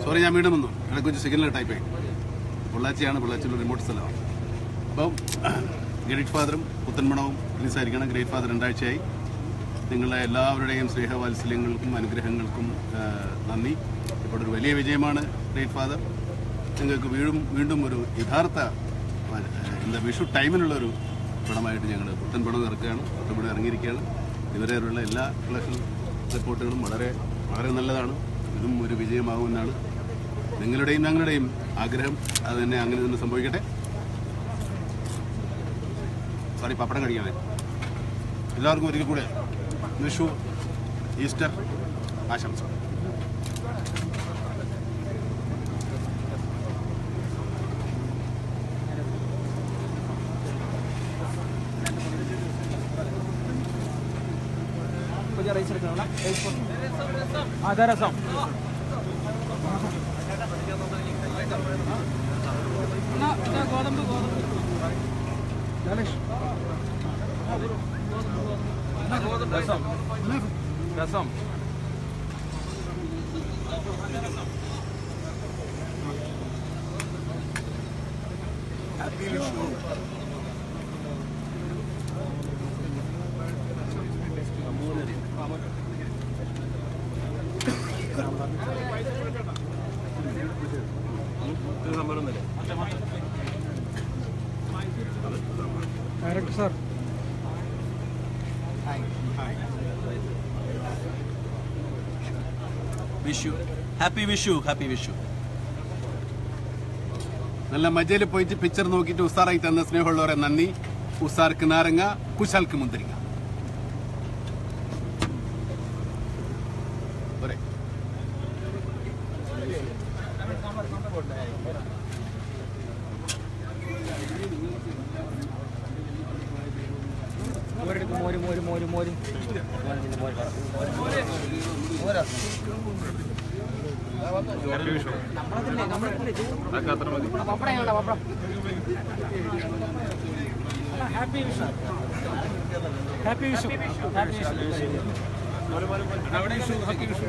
Sorry, ഞാൻ വീണ്ടും വന്നു. ഇടയ്ക്ക് വെച്ച് സിഗ്നൽ ടൈപ്പായി. പൊള്ളാച്ചിയാണ്, പൊള്ളാച്ചിയുള്ള റിമോട്ട് സ്ഥലമാണ്. അപ്പം ഗ്രേറ്റ് ഫാദറും പുത്തൻമണവും റിലീസായിരിക്കണം. ഗ്രേറ്റ് ഫാദർ 2 ആഴ്ചയായി. നിങ്ങളുടെ എല്ലാവരുടെയും സ്നേഹവാത്സല്യങ്ങൾക്കും അനുഗ്രഹങ്ങൾക്കും നന്ദി. ഇപ്പോൾ ഒരു വലിയ വിജയമാണ് ഗ്രേറ്റ് ഫാദർ. നിങ്ങൾക്ക് വീണ്ടും ഒരു യഥാർത്ഥ വിഷു ടൈമിനുള്ളൊരു പടമായിട്ട് ഞങ്ങൾ പുത്തൻപണം ഇറക്കുകയാണ്. പുത്തൻപണം ഇറങ്ങിയിരിക്കുകയാണ്. ഇതുവരെയുള്ള എല്ലാ കളക്ഷൻ റിപ്പോർട്ടുകളും വളരെ വളരെ നല്ലതാണ്. ഇതും ഒരു വിജയമാകുമെന്നാണ് നിങ്ങളുടെയും ഞങ്ങളുടെയും ആഗ്രഹം. അത് തന്നെ അങ്ങനെ തന്നെ സംഭവിക്കട്ടെ. സോറി, പപ്പടം കഴിക്കണേ. എല്ലാവർക്കും ഒരിക്കൽ കൂടെ വിഷു ഈസ്റ്റർ ആശംസ. രസം ഗോതമ്പ് രസം രസം director sir, Vishu happy Vishu, happy Vishu. നല്ല മജയിൽ പോയിട്ട് പിക്ചർ നോക്കിയിട്ട് ഉസാറായി തന്ന സ്നേഹമുള്ളവരെ നന്ദി. ഉസാർക്ക് നാരങ്ങ, കുശാൽക്ക് മുന്തിരിങ്ങ. മോര് മോര് മോര് happy Vishu, happy Vishu, happy Vishu.